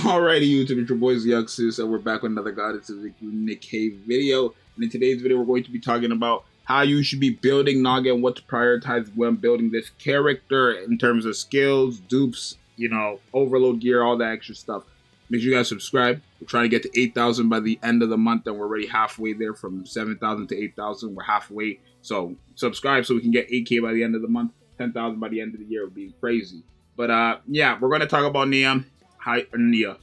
Alrighty, YouTube, it's your boy Zxous, and we're back with another Goddess of Victory Nikke video. And in today's video, we're going to be talking about how you should be building NAGA and what to prioritize when building this character in terms of skills, dupes, overload gear, all that extra stuff. Make sure you guys subscribe. We're trying to get to 8,000 by the end of the month, and we're already halfway there. From 7,000 to 8,000, we're halfway. So subscribe so we can get 8K by the end of the month, 10,000 by the end of the year. It would be crazy. But yeah, we're going to talk about Nia. Tia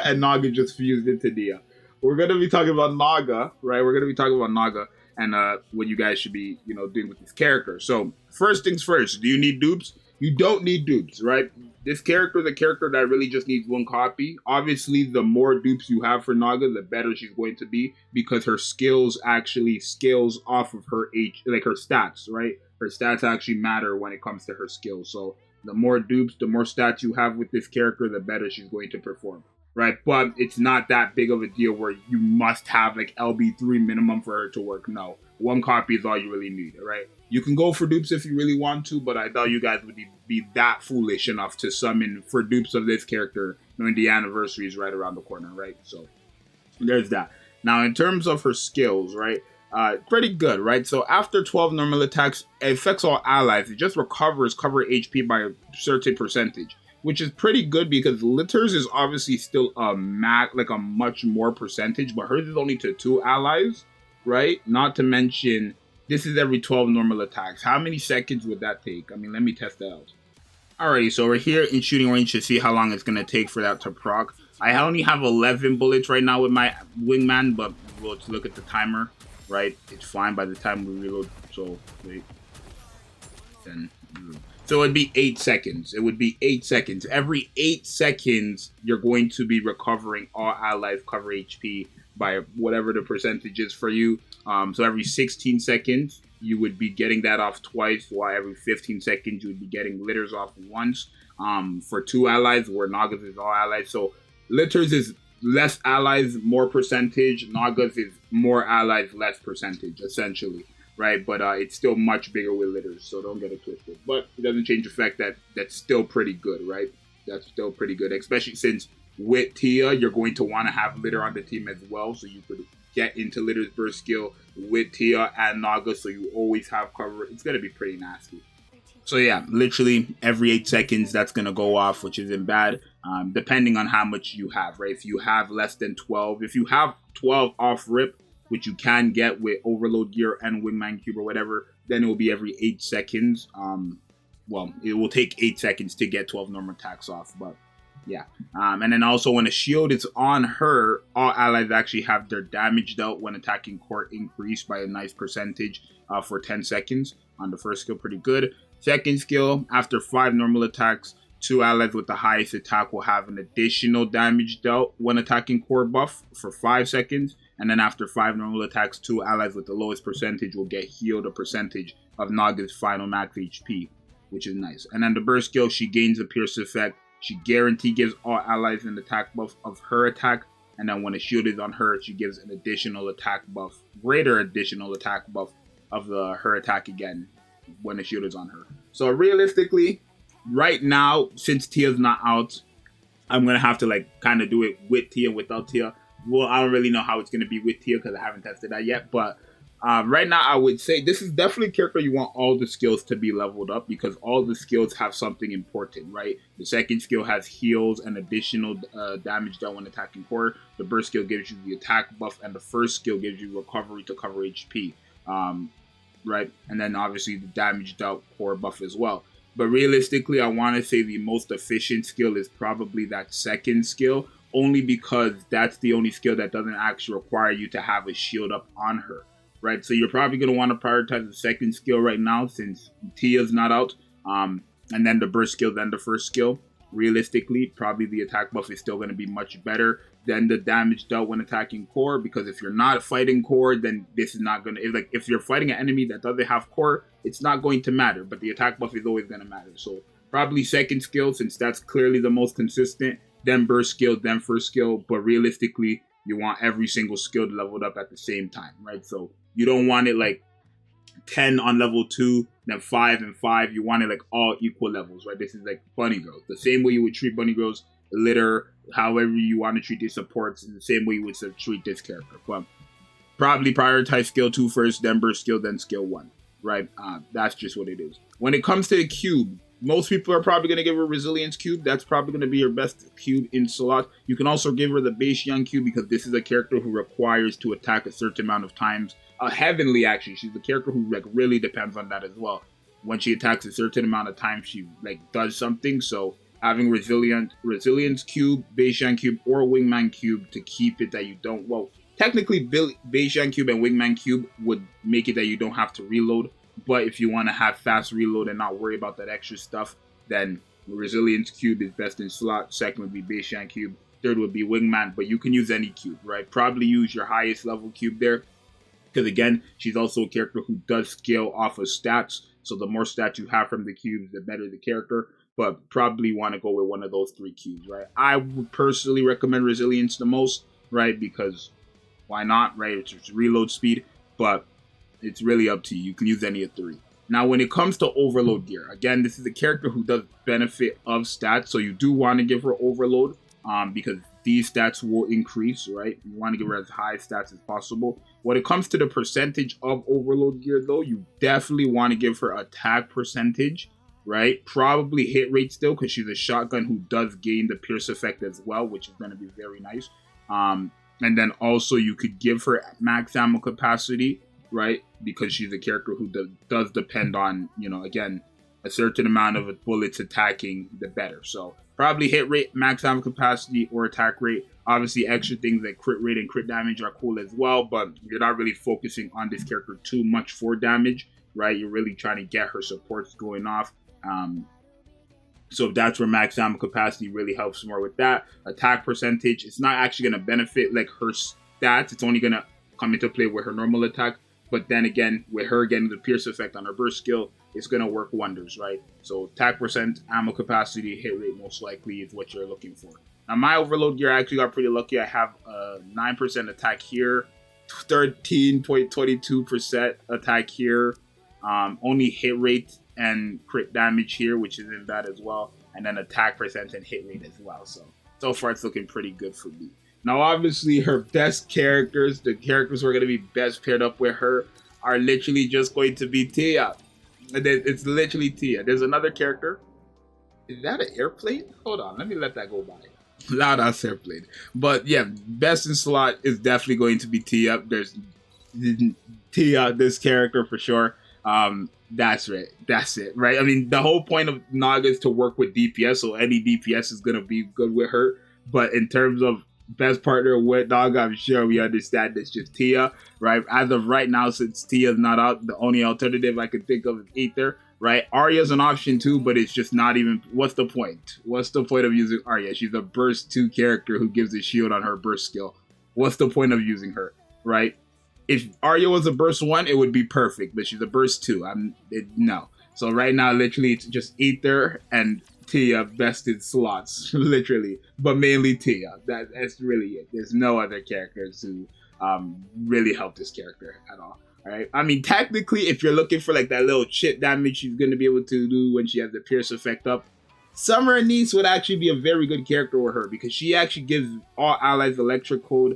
and NAGA just fused into Nia. We're going to be talking about NAGA, right? We're going to be talking about NAGA and what you guys should be, doing with this character. So first things first, do you need dupes? You don't need dupes, right? This character is a character that really just needs one copy. Obviously, the more dupes you have for NAGA, the better she's going to be because her skills actually scales off of her her stats, right? Her stats actually matter when it comes to her skills. So the more dupes, the more stats you have with this character, the better she's going to perform, right? But it's not that big of a deal where you must have like LB3 minimum for her to work. No, one copy is all you really need, right? You can go for dupes if you really want to, but I thought you guys would be that foolish enough to summon for dupes of this character knowing the anniversary is right around the corner, right? So there's that. Now, in terms of her skills, right? Pretty good, right? So after 12 normal attacks, it affects all allies. It just recovers cover HP by a certain percentage, which is pretty good because Litter's is obviously still a much more percentage, but hers is only to 2 allies, right? Not to mention, this is every 12 normal attacks. How many seconds would that take? I mean, let me test that out. Alrighty, so we're here in shooting range to see how long it's going to take for that to proc. I only have 11 bullets right now with my wingman, but let's look at the timer. Right, it's fine by the time we reload. So wait, then so it'd be 8 seconds. It would be 8 seconds. Every 8 seconds, you're going to be recovering all allies cover HP by whatever the percentage is for you. So every 16 seconds, you would be getting that off twice, while every 15 seconds, you would be getting litters off once. For 2 allies, where NAGA's is all allies. So litters is less allies, more percentage. NAGA's is more allies, less percentage, essentially, right? But it's still much bigger with litters, so don't get it twisted. But it doesn't change the fact that that's still pretty good, right? That's still pretty good, especially since with Tia, you're going to want to have litter on the team as well, so you could get into litter's burst skill with Tia and NAGA, so you always have cover. It's going to be pretty nasty. So yeah, literally every 8 seconds that's going to go off, which isn't bad, depending on how much you have, right? If you have less than 12, if you have 12 off rip, which you can get with overload gear and wingman cube or whatever, then it will be every 8 seconds. Well, it will take 8 seconds to get 12 normal attacks off, but yeah. And then also when a shield is on her, all allies actually have their damage dealt when attacking core increased by a nice percentage for 10 seconds. On the first skill, pretty good. Second skill, after 5 normal attacks, 2 allies with the highest attack will have an additional damage dealt when attacking core buff for 5 seconds. And then after 5 normal attacks, 2 allies with the lowest percentage will get healed a percentage of NAGA's final max HP, which is nice. And then the burst skill, she gains a pierce effect. She guarantee gives all allies an attack buff of her attack. And then when a shield is on her, she gives an additional attack buff, greater additional attack buff of her attack again when the shield is on her. So realistically, right now, since Tia's not out, I'm going to have to kind of do it with Tia, without Tia. Well, I don't really know how it's going to be with Tia because I haven't tested that yet. But right now, I would say this is definitely a character you want all the skills to be leveled up because all the skills have something important, right? The second skill has heals and additional damage done when attacking core. The burst skill gives you the attack buff, and the first skill gives you recovery to cover HP. Right, and then obviously the damage dealt core buff as well. But realistically, I want to say the most efficient skill is probably that second skill, only because that's the only skill that doesn't actually require you to have a shield up on her, right? So you're probably going to want to prioritize the second skill right now since Tia's not out, and then the burst skill, then the first skill. Realistically, probably the attack buff is still going to be much better than the damage dealt when attacking core, because if you're not fighting core, then this is not going to, if you're fighting an enemy that doesn't have core, it's not going to matter, but the attack buff is always going to matter. So probably second skill, since that's clearly the most consistent, then burst skill, then first skill, but realistically, you want every single skill leveled up at the same time, right? So you don't want it 10 on level 2, then 5 and 5. You want it like all equal levels, right? This is like bunny girls. The same way you would treat bunny girls, litter, however you want to treat these supports, is the same way you would treat this character. But probably prioritize skill 2 first, then burst skill, then skill 1, right? That's just what it is. When it comes to the cube, most people are probably going to give her Resilience Cube. That's probably going to be her best cube in slot. You can also give her the Base Young Cube because this is a character who requires to attack a certain amount of times. Heavenly, actually. She's the character who like really depends on that as well. When she attacks a certain amount of times, she like does something. So having Resilience Cube, Base Young Cube, or Wingman Cube to keep it that you don't... Well, technically, Base Young Cube and Wingman Cube would make it that you don't have to reload. But if you want to have fast reload and not worry about that extra stuff, then Resilience Cube is best in slot. Second would be Base Young Cube. Third would be Wingman, but you can use any cube, right? Probably use your highest level cube there. Because again, she's also a character who does scale off of stats. So the more stats you have from the cubes, the better the character. But probably want to go with one of those 3 cubes, right? I would personally recommend Resilience the most, right? Because why not, right? It's just reload speed. But it's really up to you. You can use any of 3. Now, when it comes to Overload gear, again, this is a character who does benefit of stats. So you do want to give her Overload because these stats will increase, right? You want to give her as high stats as possible. When it comes to the percentage of Overload gear, though, you definitely want to give her attack percentage, right? Probably hit rate still because she's a shotgun who does gain the Pierce effect as well, which is going to be very nice. And then also you could give her max ammo capacity, right? Because she's a character who does depend on, you know, again, a certain amount of bullets attacking, the better. So probably hit rate, max ammo capacity, or attack rate. Obviously, extra things like crit rate and crit damage are cool as well, but you're not really focusing on this character too much for damage, right? You're really trying to get her supports going off. So that's where max ammo capacity really helps more with that. Attack percentage, it's not actually going to benefit like her stats. It's only going to come into play with her normal attack. But then again, with her getting the Pierce effect on her burst skill, it's going to work wonders, right? So attack percent, ammo capacity, hit rate most likely is what you're looking for. Now my Overload gear, I actually got pretty lucky. I have a 9% attack here, 13.22% attack here, only hit rate and crit damage here, which isn't bad as well, and then attack percent and hit rate as well. So far it's looking pretty good for me. Now, obviously, her best characters, the characters who are going to be best paired up with her, are literally just going to be Tia. It's literally Tia. There's another character. Is that an airplane? Hold on, let me let that go by. No, that's airplane. But yeah, best in slot is definitely going to be Tia. There's Tia, this character for sure. That's right. That's it, right? I mean, the whole point of Naga is to work with DPS, so any DPS is going to be good with her. But in terms of best partner with Naga, I'm sure we understand it's just Tia, right? As of right now, since Tia's not out, the only alternative I could think of is Aether, right? Arya's an option too, but it's just not even... What's the point? What's the point of using Arya? She's a burst 2 character who gives a shield on her burst skill. What's the point of using her, right? If Arya was a burst 1, it would be perfect, but she's a burst 2. No. So right now, literally, it's just Aether and Tia best in slots, literally, but mainly Tia. That's really it. There's no other characters who really help this character at all. All right. I mean, technically, if you're looking for like that little chip damage she's going to be able to do when she has the Pierce effect up, Summer Anise would actually be a very good character with her because she actually gives all allies all electrical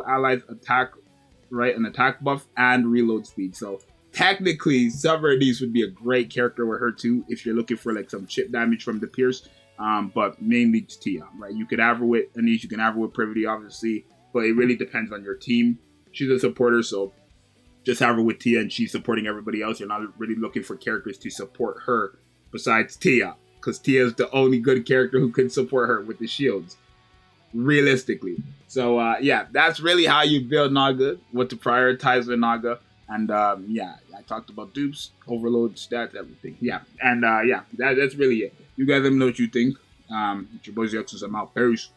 allies attack, right, an attack buff and reload speed. So technically, Summer Anise would be a great character with her too if you're looking for like some chip damage from the Pierce. But mainly Tia, right? You could have her with Anise, you can have her with Privity, obviously, but it really depends on your team. She's a supporter, so just have her with Tia and she's supporting everybody else. You're not really looking for characters to support her besides Tia, because Tia is the only good character who can support her with the shields, realistically. So yeah, that's really how you build Naga, what to prioritize with Naga. And yeah, I talked about dupes, overload, stats, everything. Yeah, and yeah, that's really it. You guys let me know what you think. It's your boy Zxous. I'm out. Peace.